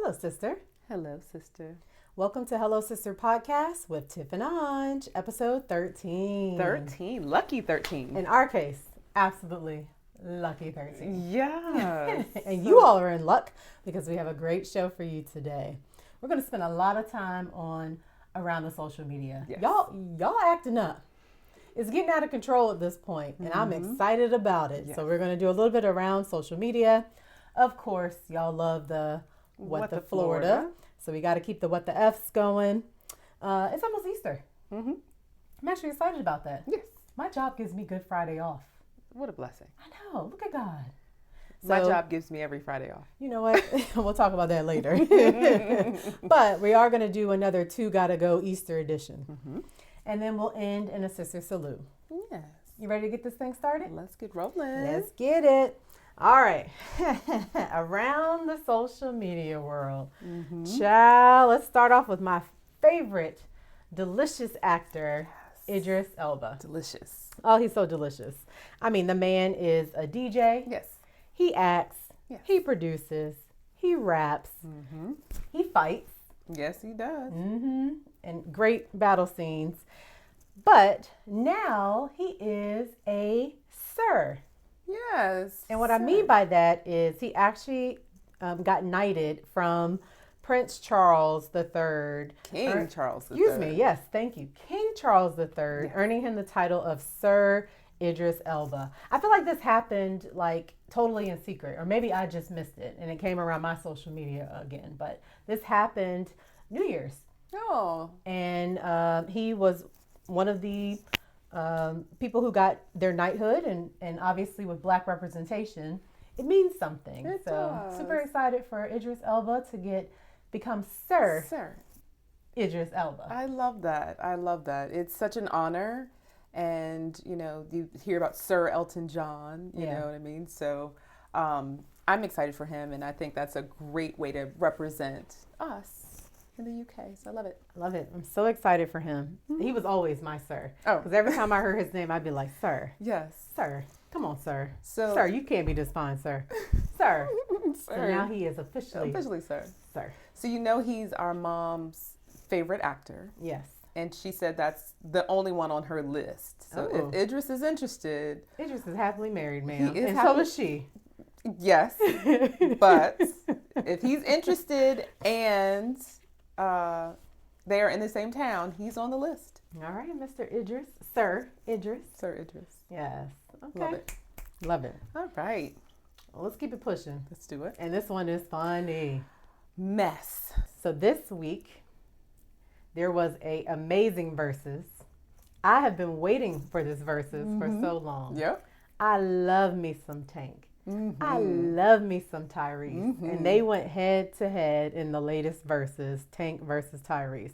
Hello, sister. Hello, sister. Welcome to Hello, Sister Podcast with Tiff and Aunge, episode 13. 13. Lucky 13. In our case, absolutely lucky 13. Yes. And you all are in luck because we have a great show for you today. We're going to spend a lot of time on around the social media. Yes. Y'all acting up. It's getting out of control at this point, and I'm excited about it. Yes. So we're going to do a little bit around social media. Of course, y'all love the What the Florida. So we got to keep the What the F's going. It's almost Easter. Mm-hmm. I'm actually excited about that. Yes. My job gives me Good Friday off. What a blessing. I know. Look at God. My So, job gives me every Friday off. You know what? We'll talk about that later. But we are going to do another Two Gotta Go Easter edition. Mm-hmm. And then we'll end in a sister salute. Yes. You ready to get this thing started? Let's get rolling. Let's get it. All right. Around the social media world. Mm-hmm. Child, let's start off with my favorite delicious actor, Idris Elba. Delicious. Oh, he's so delicious. I mean, the man is a DJ. Yes. He acts. Yes. He produces. He raps. Mm-hmm. He fights. Yes, he does. Mm-hmm. And great battle scenes. But now he is a sir. Yes. And what I mean by that is he actually got knighted from Prince Charles III. King Charles III. Excuse me. Yes, thank you. King Charles III, Yes. earning him the title of Sir Idris Elba. I feel like this happened like totally in secret, or maybe I just missed it and it came around my social media again. But this happened New Year's. Oh. And he was one of the people who got their knighthood, and obviously with Black representation, it means something. It so does. super excited for Idris Elba to become Sir Sir. Idris Elba. I love that. I love that. It's such an honor. And, you know, you hear about Sir Elton John, you know what I mean? So I'm excited for him. And I think that's a great way to represent us in the UK. So I love it. Love it. I'm so excited for him. He was always my sir. Oh. Because every time I heard his name, I'd be like, Sir. Yes. Sir. Come on, sir. So, Sir, you can't be this fine, sir. Sir. So Sir. now he is officially Sir. Sir. So you know he's our mom's favorite actor. Yes. And she said that's the only one on her list. So Oh. if Idris is interested, Idris is happily married, ma'am. He is and so happily- is she. yes. But if he's interested and they are in the same town, he's on the list. All right, Mr. Idris. Sir Idris. Sir Idris. Yes. Okay. Love it. Love it. All right. Well, let's keep it pushing. Let's do it. And this one is funny. Mess. So this week, there was a amazing versus. I have been waiting for this versus for so long. Yep. I love me some Tank. Mm-hmm. I love me some Tyrese. And they went head to head in the latest versus, Tank versus Tyrese.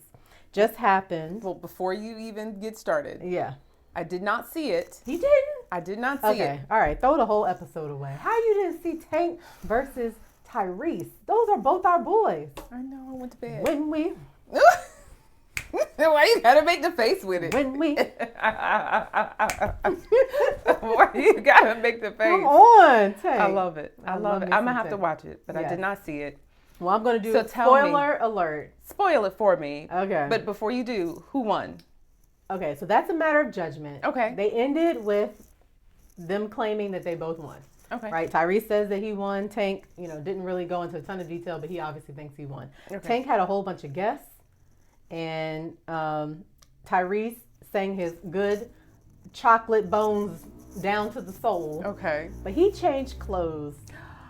Just happened. Well, before you even get started, Yeah. I did not see it. He didn't? I did not see Okay. it. All right. Throw the whole episode away. How you didn't see Tank versus Tyrese? Those are both our boys. I know. I went to bed. When we Why you gotta make the face with it? When we Why you gotta make the face? come on, Tank. I love it. I love it. me I'm some gonna have to Tank. watch it, but I Yes. did not see it. Well, I'm gonna do So tell me. spoiler alert. Spoil it for me. Okay. But before you do, who won? Okay, so that's a matter of judgment. Okay. They ended with them claiming that they both won. Okay. Right. Tyrese says that he won. Tank, didn't really go into a ton of detail, but he obviously thinks he won. Okay. Tank had a whole bunch of guests, and Tyrese sang his good chocolate bones down to the soul. Okay. But he changed clothes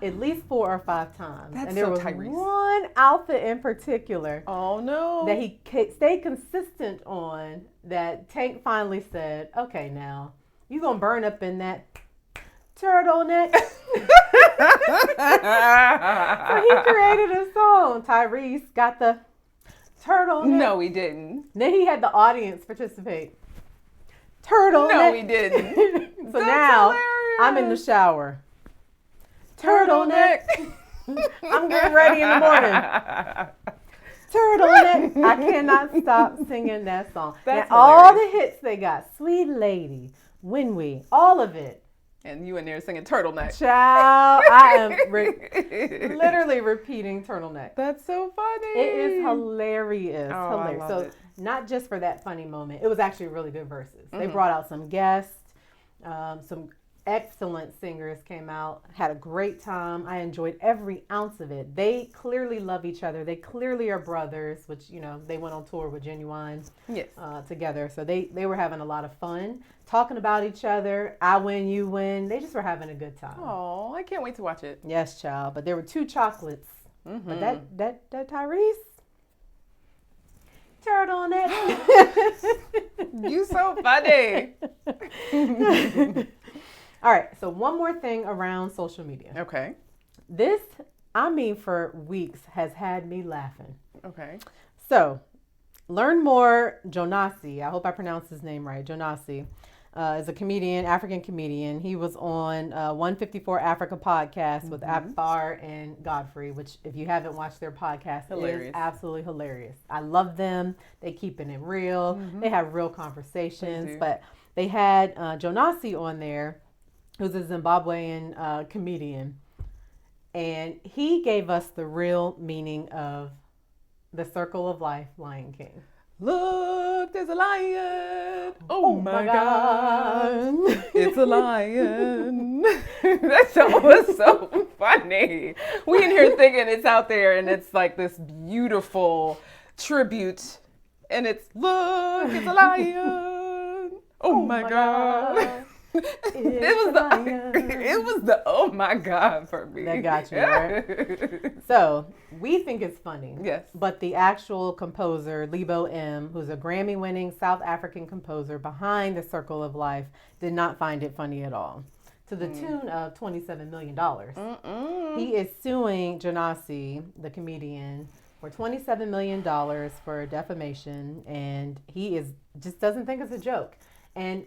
at least 4 or 5 times. That's and there so was Tyrese. one outfit in particular Oh no. that he stayed consistent on, that Tank finally said, okay, now, you gonna burn up in that turtleneck? So he created a song. Tyrese got the turtleneck. No, he didn't. Then he had the audience participate. Turtleneck. No, he didn't. So That's now hilarious. I'm in the shower. Turtleneck. I'm getting ready in the morning. Turtleneck. I cannot stop singing that song. That's and all hilarious. the hits they got, Sweet Lady, When We, all of it. And you in there singing turtleneck. Child, I am literally repeating turtleneck. That's so funny. It is hilarious. Oh, hilarious. I So love it. not just for that funny moment. It was actually really good verses. They Mhm. brought out some guests, some excellent singers came out, had a great time. I enjoyed every ounce of it. They clearly love each other. They clearly are brothers, which, you know, they went on tour with Genuine Yes. together. So they were having a lot of fun, talking about each other. I win, you win. They just were having a good time. Oh, I can't wait to watch it. Yes, child. But there were 2 chocolates. Mm-hmm. But that Tyrese turtleneck. You so funny. All right. So one more thing around social media. Okay. This, I mean, for weeks has had me laughing. Okay. So, Learnmore Jonasi, I hope I pronounced his name right, Jonasi, is a comedian, African comedian. He was on 154 Africa Podcast with Akbar and Godfrey, which if you haven't watched their podcast, Hilarious. is absolutely hilarious. I love them. They keeping it real. They have real conversations. They do. But they had Jonasi on there, who's a Zimbabwean comedian. And he gave us the real meaning of the circle of life, Lion King. Look, there's a lion. Oh my God. It's a lion. That show was so funny. We in here thinking it's out there and it's like this beautiful tribute. And it's, look, it's a lion. Oh my God. It was the oh my God for me. That got you, right? So we think it's funny. Yes. But the actual composer, Lebo M, who's a Grammy-winning South African composer behind The Circle of Life, did not find it funny at all. To the tune of $27 million. He is suing Jonasi, the comedian, for $27 million for defamation, and he just doesn't think it's a joke. And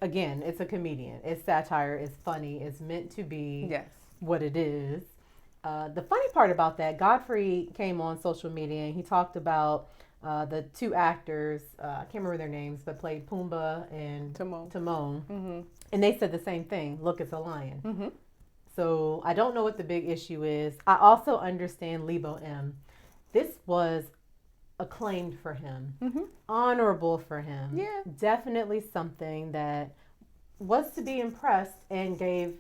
again, it's a comedian. It's satire. It's funny. It's meant to be what it is. The funny part about that, Godfrey came on social media and he talked about the 2 actors, I can't remember their names, but played Pumbaa and Timon. And they said the same thing. Look, it's a lion. So I don't know what the big issue is. I also understand Lebo M. This was acclaimed for him, honorable for him. Yeah. Definitely something that was to be impressed and gave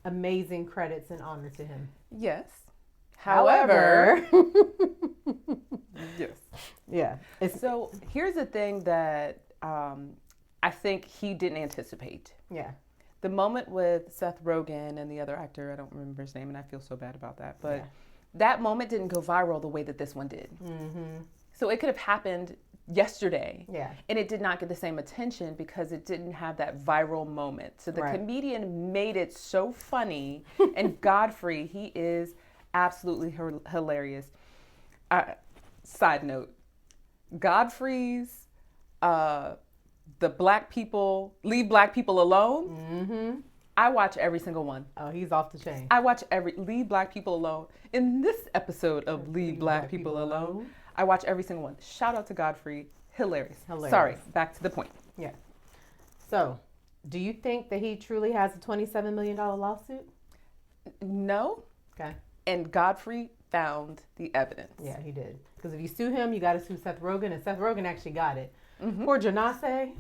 amazing credits and honor to him. Yes. However, yes. Yeah. So here's the thing that I think he didn't anticipate. Yeah. The moment with Seth Rogen and the other actor, I don't remember his name, and I feel so bad about that. But that moment didn't go viral the way that this one did. So it could have happened yesterday. Yeah. And it did not get the same attention because it didn't have that viral moment. So the comedian made it so funny. And Godfrey, he is absolutely hilarious. Side note, Godfrey's the black people, leave black people alone. I watch every single one. Oh, he's off the chain. I watch leave black people alone. In this episode of Leave Black People Alone, I watch every single one. Shout out to Godfrey. Hilarious. Sorry, back to the point. Yeah. So, do you think that he truly has a $27 million lawsuit? No. Okay. And Godfrey found the evidence. Yeah, he did. Because if you sue him, you got to sue Seth Rogen, and Seth Rogen actually got it. Poor Jonasi,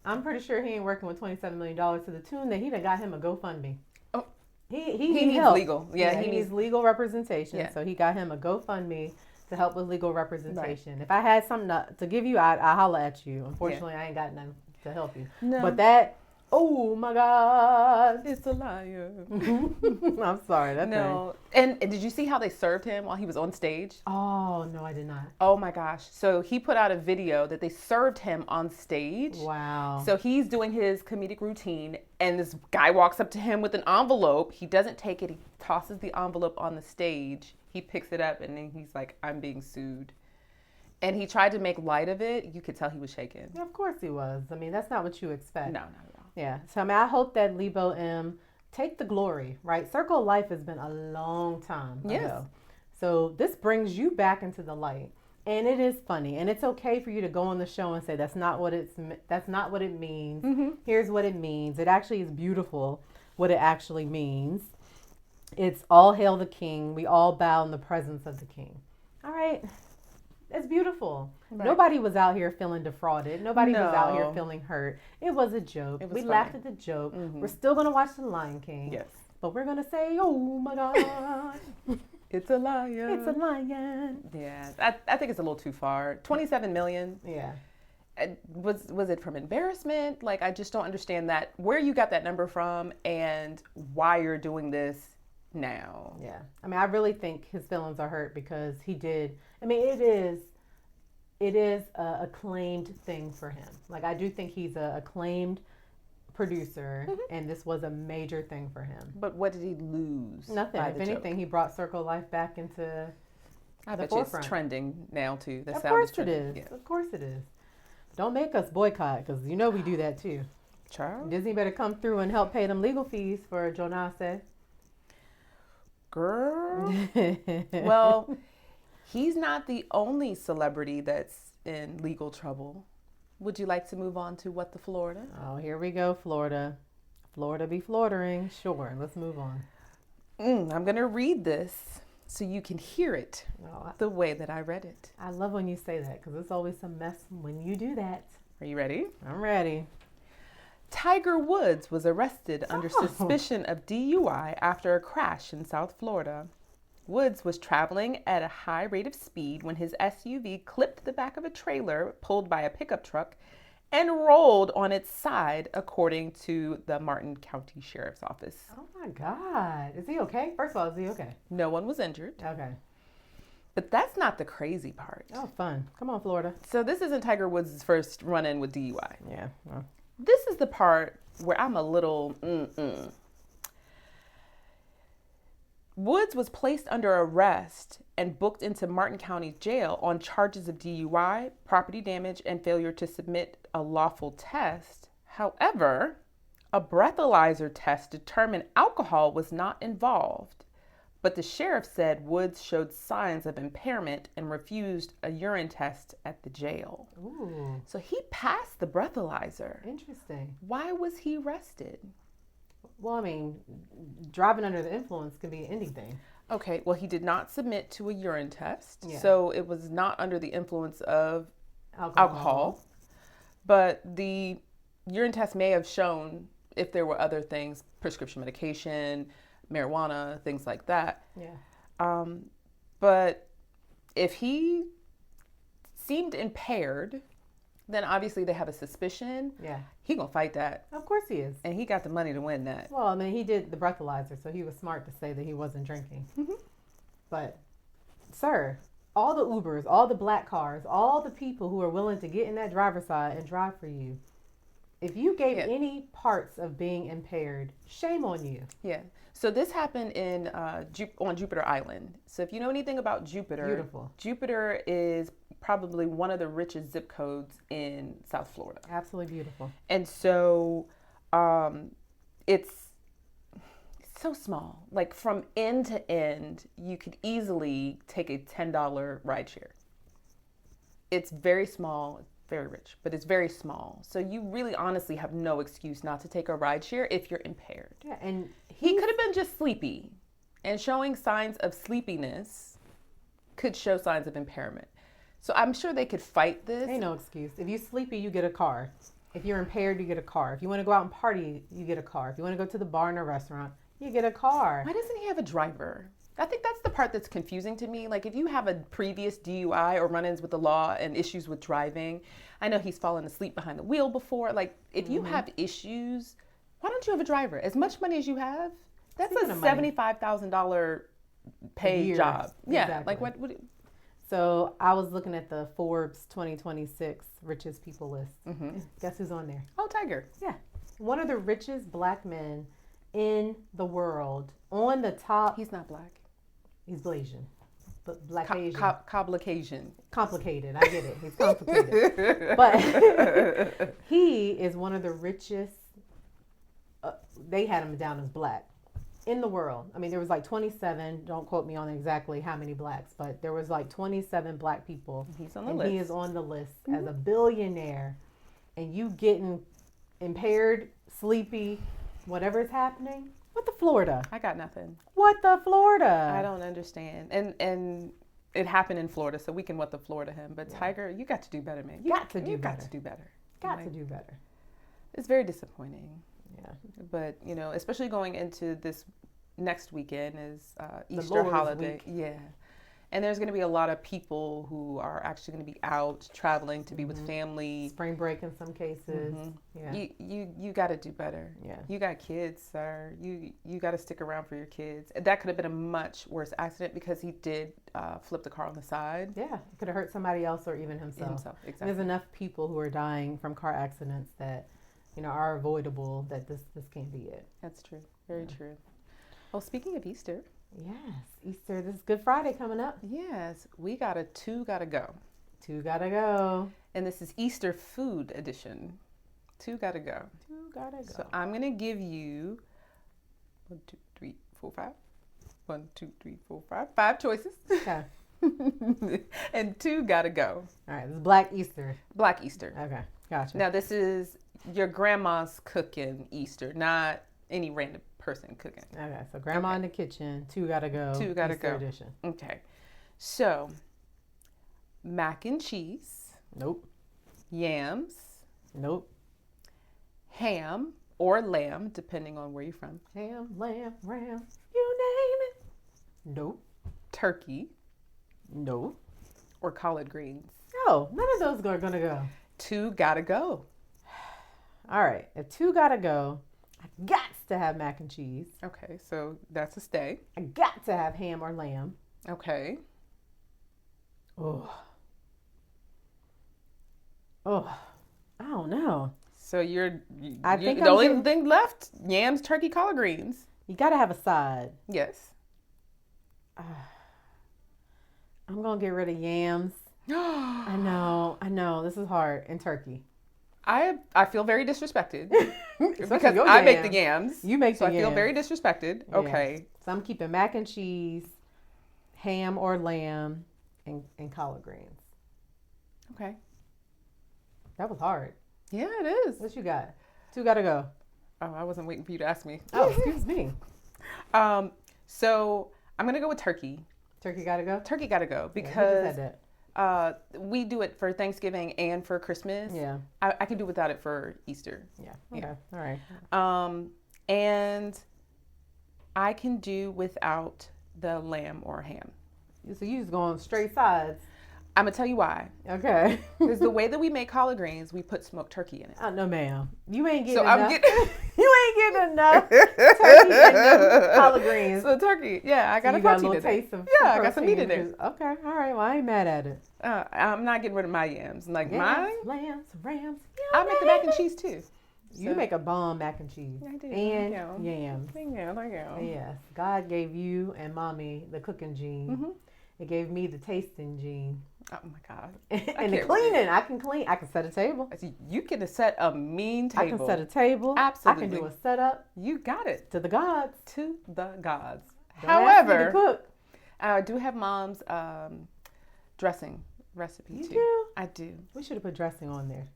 I'm pretty sure he ain't working with $27 million to the tune that he done got him a GoFundMe. Oh, he needs help. legal. Yeah, he needs legal representation. Yeah. So he got him a GoFundMe to help with legal representation. Right. If I had something to give you, I'd holler at you. Unfortunately, I ain't got nothing to help you. No. But that, oh my God, it's a liar. I'm sorry. That no. And did you see how they served him while he was on stage? Oh, no, I did not. Oh my gosh. So he put out a video that they served him on stage. Wow. So he's doing his comedic routine and this guy walks up to him with an envelope. He doesn't take it. He tosses the envelope on the stage. He picks it up and then he's like, I'm being sued. And he tried to make light of it. You could tell he was shaken. Yeah, of course he was. I mean, that's not what you expect. No, not at all. Yeah. So I mean, I hope that Lebo M take the glory, right? Circle of Life has been a long time ago. So this brings you back into the light. And it is funny. And it's okay for you to go on the show and say, that's not what it means. Here's what it means. It actually is beautiful what it actually means. It's all hail the king. We all bow in the presence of the king. All right. It's beautiful. Right. Nobody was out here feeling defrauded. Nobody was out here feeling hurt. It was a joke. We laughed at the joke. We're still going to watch The Lion King. Yes. But we're going to say, oh my God. It's a lion. It's a lion. Yeah. I think it's a little too far. 27 million. Yeah. Was it from embarrassment? Like, I just don't understand that, where you got that number from and why you're doing this now. Yeah. I mean, I really think his feelings are hurt because he did. I mean, it is a acclaimed thing for him. Like, I do think he's a acclaimed producer, and this was a major thing for him. But what did he lose? Nothing. If anything, he brought Circle Life back into I bet forefront. It's trending now too. Of course it is. Yeah. Of course it is. Don't make us boycott, because you know we do that too. Child. Disney better come through and help pay them legal fees for Jonasi. Girl. Well, he's not the only celebrity that's in legal trouble. Would you like to move on to What the Florida? Oh, here we go, Florida. Florida be Floridering. Sure, let's move on. I'm going to read this so you can hear it the way that I read it. I love when you say that, because it's always a mess when you do that. Are you ready? I'm ready. Tiger Woods was arrested under suspicion of DUI after a crash in South Florida. Woods was traveling at a high rate of speed when his SUV clipped the back of a trailer pulled by a pickup truck and rolled on its side, according to the Martin County Sheriff's Office. Oh my God. Is he okay? First of all, is he okay? No one was injured. Okay. But that's not the crazy part. Oh, fun. Come on, Florida. So this isn't Tiger Woods' first run-in with DUI. Yeah. Well. This is the part where I'm a little Woods was placed under arrest and booked into Martin County Jail on charges of DUI, property damage, and failure to submit a lawful test. However, a breathalyzer test determined alcohol was not involved, but the sheriff said Woods showed signs of impairment and refused a urine test at the jail. Ooh. So he passed the breathalyzer. Interesting. Why was he arrested? Well, I mean, driving under the influence can be anything. Okay, well, he did not submit to a urine test, Yeah. so it was not under the influence of alcohol. But the urine test may have shown if there were other things, prescription medication, marijuana, things like that. Yeah. But if he seemed impaired, then obviously they have a suspicion. Yeah. He gonna fight that. Of course he is. And he got the money to win that. Well, I mean, he did the breathalyzer, so he was smart to say that he wasn't drinking. But, sir, all the Ubers, all the black cars, all the people who are willing to get in that driver's side and drive for you, if you gave any parts of being impaired, shame on you. Yeah. So this happened on Jupiter Island. So if you know anything about Jupiter, Beautiful. Jupiter is probably one of the richest zip codes in South Florida. Absolutely beautiful. And so it's so small. Like from end to end, you could easily take a $10 ride share. It's very small, very rich, but it's very small. So you really honestly have no excuse not to take a ride share if you're impaired. Yeah, and he could have been just sleepy, and showing signs of sleepiness could show signs of impairment. So I'm sure they could fight this. Ain't no excuse. If you're sleepy, you get a car. If you're impaired, you get a car. If you want to go out and party, you get a car. If you want to go to the bar and a restaurant, you get a car. Why doesn't he have a driver? I think that's the part that's confusing to me. Like, if you have a previous DUI or run-ins with the law and issues with driving, I know he's fallen asleep behind the wheel before. Like, if you have issues, why don't you have a driver? As much money as you have, that's a $75,000 paid job. Yeah. Exactly. Like, what So I was looking at the Forbes 2026 richest people list. Guess who's on there? Oh, Tiger. Yeah. One of the richest black men in the world. On the top. He's not black. He's Blasian. But black Asian. Complication. Complicated. I get it. He's complicated. But he is one of the richest. They had him down as black in the world. I mean, there was like 27. Don't quote me on exactly how many blacks, but there was like 27 black people. He's on the list. He is on the list as a billionaire. And you getting impaired, sleepy, whatever's happening. What the Florida? I got nothing. What the Florida? I don't understand. And it happened in Florida, so we can what the Florida him. But Tiger, you got to do better, man. You got to do better. Got to do better. It's very disappointing. Yeah. But, you know, especially going into this next weekend is Easter Lord's holiday. week. Yeah. And there's going to be a lot of people who are actually going to be out traveling to be with family. Spring break in some cases. Yeah. You got to do better. Yeah. You got kids, sir. You got to stick around for your kids. That could have been a much worse accident because he did flip the car on the side. Yeah. It could have hurt somebody else or even himself. Exactly. There's enough people who are dying from car accidents that, you know, are avoidable that this can't be it. That's true. Very true. Well, speaking of Easter. Yes, Easter. This is Good Friday coming up. Yes, we got a two gotta go. Two gotta go. And this is Easter food edition. Two gotta go. Two gotta go. So I'm gonna give you 1, 2, 3, 4, 5. 1, 2, 3, 4, 5. 5 choices. Okay. And two gotta go. All right, this is Black Easter. Black Easter. Okay, gotcha. Now this is your grandma's cooking Easter, not any random person cooking. Okay, so grandma in the kitchen, two gotta go. Two gotta Easter go. edition. Okay. So, mac and cheese. Nope. Yams. Nope. Ham or lamb, depending on where you're from. Ham, lamb, ram, you name it. Nope. Turkey. Nope. Or collard greens. No, none of those are gonna go. Two gotta go. All right, if two gotta go, I got to have mac and cheese. Okay, so that's a stay. I got to have ham or lamb. Okay. Oh, I don't know. So I think the only thing left, yams, turkey, collard greens. You got to have a side. Yes. I'm going to get rid of yams. I know. This is hard. And turkey. I feel very disrespected because your I make yams. the yams. You make the so yams. I feel very disrespected. Yeah. Okay. So I'm keeping mac and cheese, ham or lamb, and collard greens. Okay. That was hard. Yeah, it is. What you got? Two got to go. Oh, I wasn't waiting for you to ask me. Oh, excuse me. So I'm gonna go with turkey. Turkey got to go? Turkey gotta go Yeah, who because just said that? we do it for Thanksgiving and for Christmas. Yeah. I can do without it for Easter. Yeah. Okay. Yeah. All right. And I can do without the lamb or ham. So you just going straight sides. I'm gonna tell you why. Okay. Because the way that we make collard greens, we put smoked turkey in it. No, ma'am. You ain't getting So enough. I'm getting You ain't getting enough turkey and them collard greens. so turkey. Yeah, I got So a you got a protein little in it. taste of Yeah, I got some meat in protein, it. which is- Okay. All right. Well, I ain't mad at it. I'm not getting rid of my yams. Like Yams, mine, lambs, rams. I make the mac and cheese too. You So- make a bomb mac and cheese. I do. And Thank yams. Thank you. Yes. God gave you and mommy the cooking gene. Mm-hmm. It gave me the tasting gene. Oh my God. And the can't cleaning. I can clean. I can set a table. You can set a mean table. I can set a table. Absolutely. I can do a setup You got it. to the gods. To the gods. Don't ask me to However, cook. I do have mom's dressing recipe You too. do? I do. We should have put dressing on there.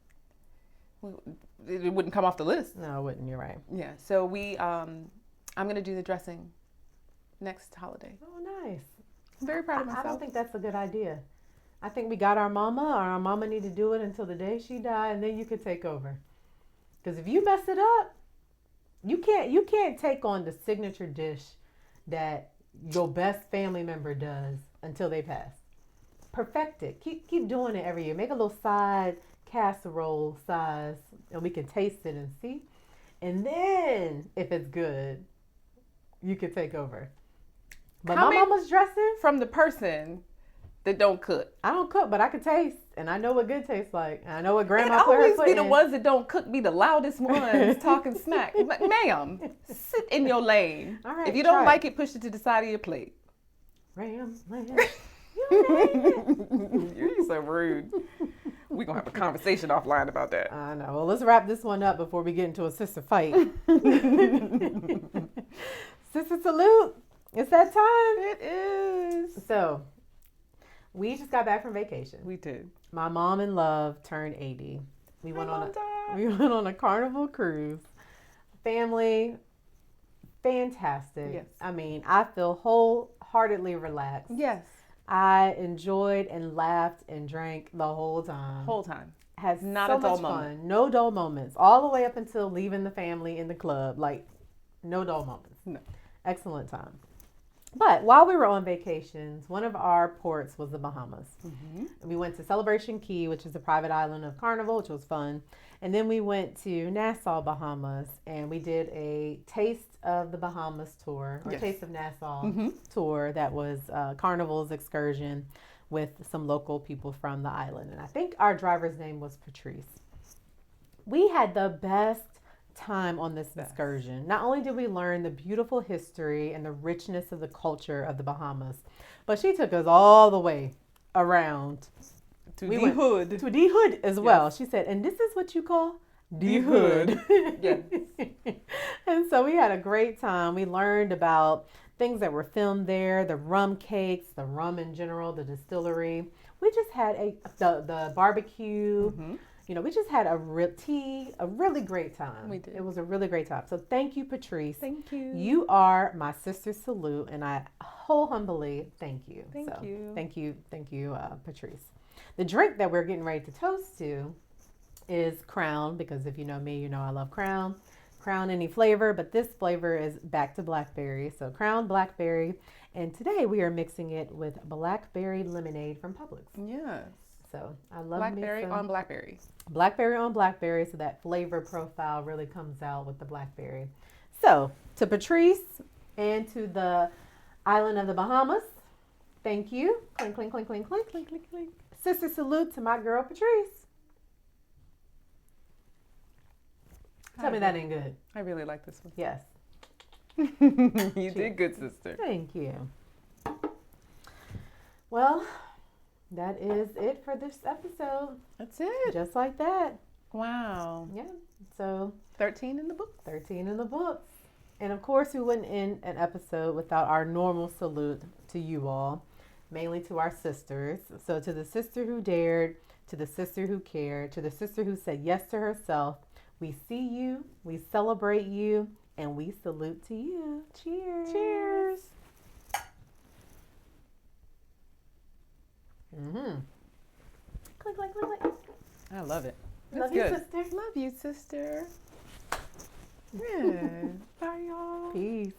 Well, it wouldn't come off the list. No, it wouldn't. You're right. Yeah. So I'm gonna do the dressing next holiday. Oh, nice. I'm very proud of I myself. don't think that's a good idea. I think we got our mama, or our mama need to do it until the day she died, and then you could take over. Because if you mess it up, you can't take on the signature dish that your best family member does until they pass. Perfect it. Keep doing it every year. Make a little side casserole size, and we can taste it and see. And then, if it's good, you can take over. But Coming my mama's dressing. from the person that don't cook. I don't cook, but I can taste, and I know what good tastes like. And I know what It grandma put her always foot be the in. ones that don't cook be the loudest ones talking smack. Ma'am, sit in your lane. All right, If you don't try like it, push it to the side of your plate. Ram. You're so rude. We're going to have a conversation offline about that. I know. Well, let's wrap this one up before we get into a sister fight. Sister salute. It's that time. It is. So, we just got back from vacation. We did. My mom in love turned 80. We went on time. a Carnival cruise. family, fantastic. Yes. I mean, I feel wholeheartedly relaxed. Yes. I enjoyed and laughed and drank the whole time. Whole time. Has Not so a dull much moment. fun. No dull moments. All the way up until leaving the family in the club. Like, no dull moments. No. Excellent time. But while we were on vacations, one of our ports was the Bahamas. Mm-hmm. We went to Celebration Key, which is a private island of Carnival, which was fun. And then we went to Nassau, Bahamas, and we did a Taste of the Bahamas tour, or Yes. Taste of Nassau Mm-hmm. tour that was Carnival's excursion with some local people from the island. And I think our driver's name was Patrice. We had the best time on this excursion. Not only did we learn the beautiful history and the richness of the culture of the Bahamas, but she took us all the way around To We the went hood. to the hood as well. She said, and this is what you call the hood. Yes. And so we had a great time. We learned about things that were filmed there, the rum cakes, the rum in general, the distillery. We just had the barbecue. Mm-hmm. You know, we just had a really great time. We did. It was a really great time. So thank you, Patrice. Thank you. You are my sister's salute, and I humbly thank you. Thank you. Thank you, Patrice. The drink that we're getting ready to toast to is Crown, because if you know me, you know I love Crown. Crown any flavor, but this flavor is back to blackberry. So Crown blackberry, and today we are mixing it with blackberry lemonade from Publix. Yes. So I love Blackberry me some on blackberry. blackberry on blackberry, so that flavor profile really comes out with the blackberry. So to Patrice and to the island of the Bahamas, thank you. Clink, clink, clink, clink, clink, clink, clink, clink. Sister salute to my girl Patrice. Tell me that ain't good. I really like this one. Yes. You did good, sister. Thank you. Well, that is it for this episode. That's it. Just like that. Wow. Yeah. So 13 in the book. 13 in the books. And of course, we wouldn't end an episode without our normal salute to you all, mainly to our sisters. So to the sister who dared, to the sister who cared, to the sister who said yes to herself, we see you, we celebrate you, and we salute to you. Cheers. Cheers. Mm-hmm. Click, click, click, click. I love it. Love That's you, good. sister. Love you, sister. Yeah. Bye, y'all. Peace.